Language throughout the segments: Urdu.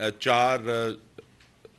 4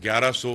1100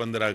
15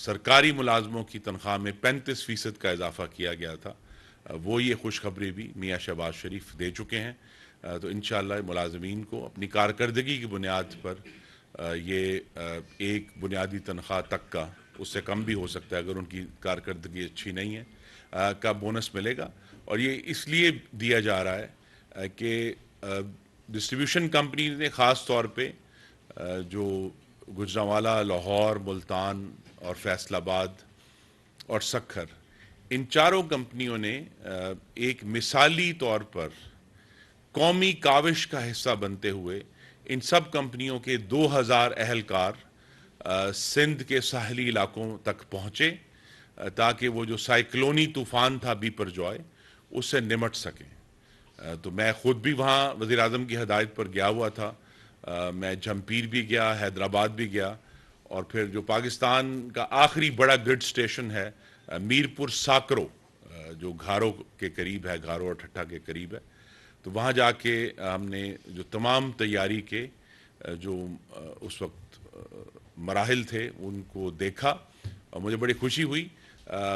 سرکاری ملازموں کی تنخواہ میں 35% کا اضافہ کیا گیا تھا، وہ یہ خوشخبری بھی میاں شہباز شریف دے چکے ہیں. تو انشاءاللہ ملازمین کو اپنی کارکردگی کی بنیاد پر یہ ایک بنیادی تنخواہ تک کا، اس سے کم بھی ہو سکتا ہے اگر ان کی کارکردگی اچھی نہیں ہے، کا بونس ملے گا. اور یہ اس لیے دیا جا رہا ہے کہ ڈسٹریبیوشن کمپنی نے خاص طور پہ جو گوجرانوالا، لاہور، ملتان اور فیصل آباد اور سکھر، ان چاروں کمپنیوں نے ایک مثالی طور پر قومی کاوش کا حصہ بنتے ہوئے ان سب کمپنیوں کے 2000 اہلکار سندھ کے ساحلی علاقوں تک پہنچے تاکہ وہ جو سائیکلونی طوفان تھا بیپر جوائے اس سے نمٹ سکیں. تو میں خود بھی وہاں وزیر اعظم کی ہدایت پر گیا ہوا تھا. میں جھمپیر بھی گیا، حیدرآباد بھی گیا، اور پھر جو پاکستان کا آخری بڑا گرڈ سٹیشن ہے میرپور ساکرو، جو گھارو کے قریب ہے، گھارو اور ٹھٹھا کے قریب ہے، تو وہاں جا کے ہم نے جو تمام تیاری کے جو اس وقت مراحل تھے ان کو دیکھا اور مجھے بڑی خوشی ہوئی.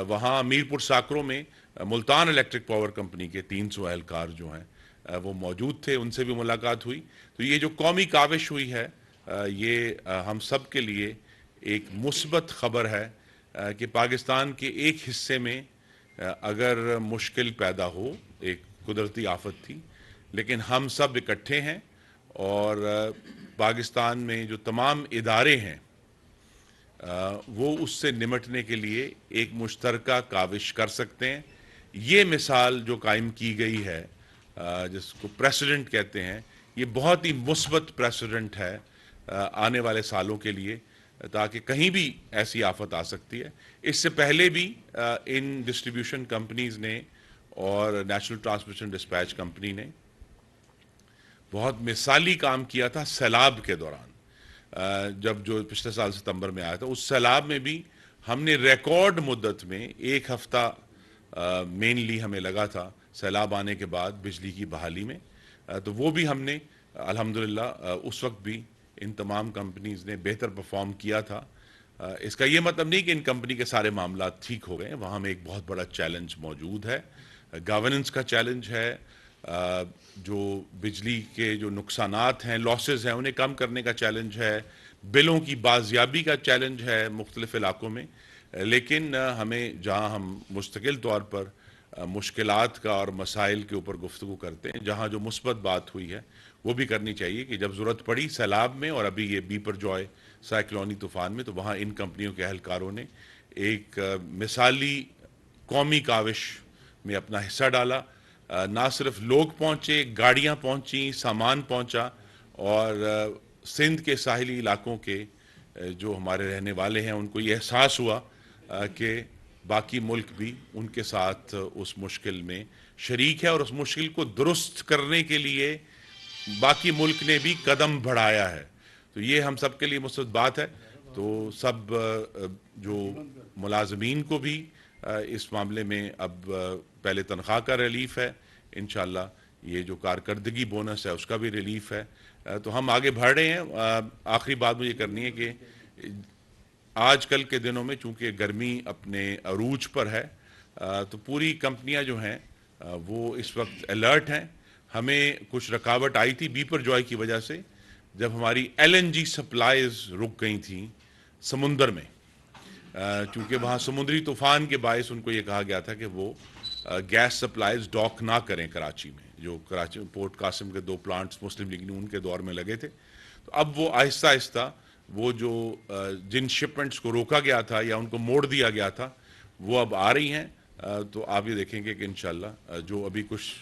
وہاں میرپور ساکرو میں ملتان الیکٹرک پاور کمپنی کے 300 اہلکار جو ہیں وہ موجود تھے، ان سے بھی ملاقات ہوئی. تو یہ جو قومی کاوش ہوئی ہے یہ ہم سب کے لیے ایک مثبت خبر ہے کہ پاکستان کے ایک حصے میں اگر مشکل پیدا ہو، ایک قدرتی آفت تھی، لیکن ہم سب اکٹھے ہیں اور پاکستان میں جو تمام ادارے ہیں وہ اس سے نمٹنے کے لیے ایک مشترکہ کاوش کر سکتے ہیں. یہ مثال جو قائم کی گئی ہے جس کو پریسیڈنٹ کہتے ہیں، یہ بہت ہی مثبت پریسیڈنٹ ہے آنے والے سالوں کے لیے، تاکہ کہیں بھی ایسی آفت آ سکتی ہے. اس سے پہلے بھی ان ڈسٹریبیوشن کمپنیز نے اور نیشنل ٹرانسمیشن ڈسپیچ کمپنی نے بہت مثالی کام کیا تھا سیلاب کے دوران. جب جو پچھلے سال ستمبر میں آیا تھا، اس سیلاب میں بھی ہم نے ریکارڈ مدت میں 1 ہفتہ مینلی ہمیں لگا تھا سیلاب آنے کے بعد بجلی کی بحالی میں. تو وہ بھی ہم نے الحمدللہ اس وقت بھی ان تمام کمپنیز نے بہتر پرفارم کیا تھا. اس کا یہ مطلب نہیں کہ ان کمپنی کے سارے معاملات ٹھیک ہو گئے ہیں، وہاں میں ایک بہت بڑا چیلنج موجود ہے، گورننس کا چیلنج ہے، جو بجلی کے جو نقصانات ہیں، لاسز ہیں، انہیں کم کرنے کا چیلنج ہے، بلوں کی بازیابی کا چیلنج ہے مختلف علاقوں میں. لیکن ہمیں جہاں ہم مستقل طور پر مشکلات کا اور مسائل کے اوپر گفتگو کرتے ہیں، جہاں جو مثبت بات ہوئی ہے وہ بھی کرنی چاہیے کہ جب ضرورت پڑی سیلاب میں اور ابھی یہ بیپر جوائے سائیکلونی طوفان میں، تو وہاں ان کمپنیوں کے اہلکاروں نے ایک مثالی قومی کاوش میں اپنا حصہ ڈالا. نہ صرف لوگ پہنچے، گاڑیاں پہنچیں، سامان پہنچا، اور سندھ کے ساحلی علاقوں کے جو ہمارے رہنے والے ہیں ان کو یہ احساس ہوا کہ باقی ملک بھی ان کے ساتھ اس مشکل میں شریک ہے، اور اس مشکل کو درست کرنے کے لیے باقی ملک نے بھی قدم بڑھایا ہے. تو یہ ہم سب کے لیے مثبت بات ہے. تو سب جو ملازمین کو بھی اس معاملے میں اب پہلے تنخواہ کا ریلیف ہے، انشاءاللہ یہ جو کارکردگی بونس ہے اس کا بھی ریلیف ہے. تو ہم آگے بڑھ رہے ہیں. آخری بات مجھے کرنی ہے کہ آج کل کے دنوں میں چونکہ گرمی اپنے عروج پر ہے، تو پوری کمپنیاں جو ہیں وہ اس وقت الرٹ ہیں. ہمیں کچھ رکاوٹ آئی تھی بیپر جوائے کی وجہ سے، جب ہماری LNG سپلائیز رک گئی تھیں سمندر میں، چونکہ وہاں سمندری طوفان کے باعث ان کو یہ کہا گیا تھا کہ وہ گیس سپلائیز ڈاک نہ کریں کراچی میں. جو کراچی پورٹ قاسم کے 2 پلانٹس مسلم لیگ نون کے دور میں لگے تھے، تو اب وہ آہستہ آہستہ وہ جو جن شپمنٹس کو روکا گیا تھا یا ان کو موڑ دیا گیا تھا وہ اب آ رہی ہیں. تو آپ یہ دیکھیں گے کہ انشاءاللہ جو ابھی کچھ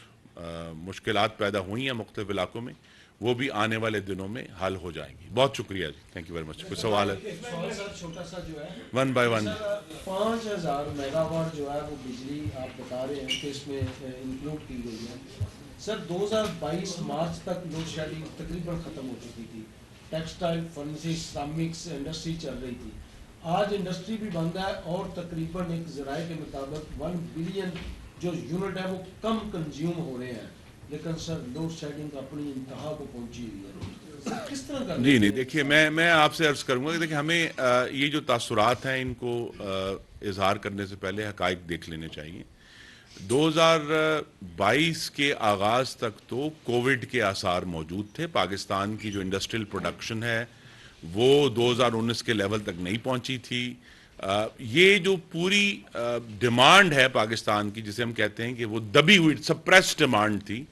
مشکلات پیدا ہوئی ہیں مختلف علاقوں میں وہ بھی آنے والے دنوں میں حل ہو جائیں گی. بہت شکریہ جی، تھینک یو ویری مچ. کوئی سوال ہے؟ چھوٹا سا جو ہے 1 بائی 1. 5000 میگا واٹ جو ہے وہ بجلی آپ بتا رہے ہیں کہ اس میں انکلوڈ کی گئی ہے. سر 2022 مارچ تک لوڈ شیڈنگ تقریباً ختم ہو چکی تھی. ٹیکسٹائل، فرنیچر، سرامکس انڈسٹری چل رہی تھی. آج انڈسٹری بھی بند ہے اور تقریباً ایک ذرائع کے مطابق 1 بلین جو یونٹ ہے وہ کم کنزیوم ہو رہے ہیں. لیکن سر لوڈ شیڈنگ اپنی انتہا کو پہنچی ہوئی ہے. کس طرح کا جی نہیں دیکھیے میں آپ سے عرض کروں گا کہ دیکھیں ہمیں یہ جو تاثرات ہیں ان کو اظہار کرنے سے پہلے حقائق دیکھ لینے چاہیے. 2022 کے آغاز تک تو کووڈ کے آثار موجود تھے. پاکستان کی جو انڈسٹریل پروڈکشن ہے وہ 2019 کے لیول تک نہیں پہنچی تھی. یہ جو پوری ڈیمانڈ ہے پاکستان کی جسے ہم کہتے ہیں کہ وہ دبی ہوئی سپریس ڈیمانڈ تھی,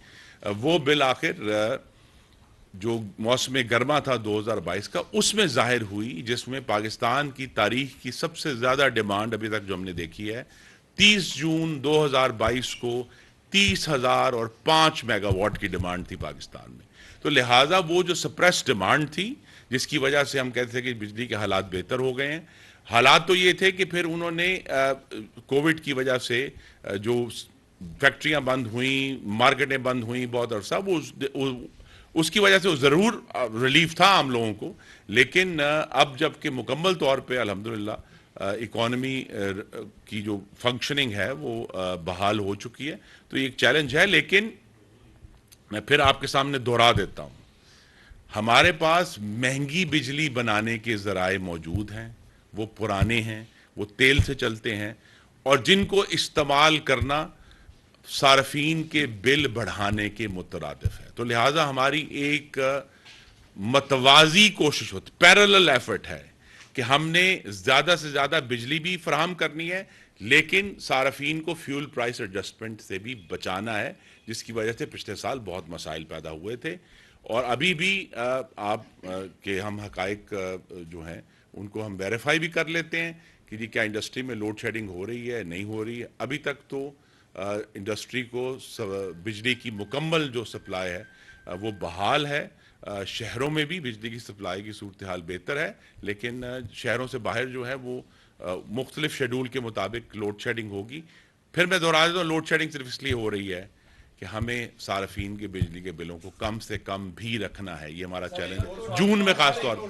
وہ بالآخر جو موسم گرما تھا 2022 کا اس میں ظاہر ہوئی, جس میں پاکستان کی تاریخ کی سب سے زیادہ ڈیمانڈ ابھی تک جو ہم نے دیکھی ہے 30 جون 2022 کو 30,005 میگا واٹ کی ڈیمانڈ تھی پاکستان میں. تو لہٰذا وہ جو سپریس ڈیمانڈ تھی جس کی وجہ سے ہم کہتے ہیں کہ بجلی کے حالات بہتر ہو گئے ہیں. حالات تو یہ تھے کہ پھر انہوں نے کووڈ کی وجہ سے جو فیکٹریاں بند ہوئیں, مارکیٹیں بند ہوئیں بہت عرصہ, وہ اس کی وجہ سے ضرور ریلیف تھا عام لوگوں کو, لیکن اب جب کہ مکمل طور پہ الحمدللہ اکانومی کی جو فنکشننگ ہے وہ بحال ہو چکی ہے, تو یہ ایک چیلنج ہے. لیکن میں پھر آپ کے سامنے دہرا دیتا ہوں, ہمارے پاس مہنگی بجلی بنانے کے ذرائع موجود ہیں, وہ پرانے ہیں, وہ تیل سے چلتے ہیں, اور جن کو استعمال کرنا صارفین کے بل بڑھانے کے مترادف ہے. تو لہٰذا ہماری ایک متوازی کوشش ہوتی, پیرلل ایفرٹ ہے کہ ہم نے زیادہ سے زیادہ بجلی بھی فراہم کرنی ہے, لیکن صارفین کو فیول پرائس ایڈجسٹمنٹ سے بھی بچانا ہے, جس کی وجہ سے پچھلے سال بہت مسائل پیدا ہوئے تھے. اور ابھی بھی آپ کے ہم حقائق جو ہیں ان کو ہم ویریفائی بھی کر لیتے ہیں کہ جی کیا انڈسٹری میں لوڈ شیڈنگ ہو رہی ہے نہیں ہو رہی ہے. ابھی تک تو انڈسٹری کو بجلی کی مکمل جو سپلائی ہے وہ بحال ہے. شہروں میں بھی بجلی کی سپلائی کی صورتحال بہتر ہے, لیکن شہروں سے باہر جو ہے وہ مختلف شیڈول کے مطابق لوڈ شیڈنگ ہوگی. پھر میں دہرا دیتا ہوں, لوڈ شیڈنگ صرف اس لیے ہو رہی ہے کہ ہمیں صارفین کے بجلی کے بلوں کو کم سے کم بھی رکھنا ہے. یہ ہمارا چیلنج ہے جون میں خاص طور پر.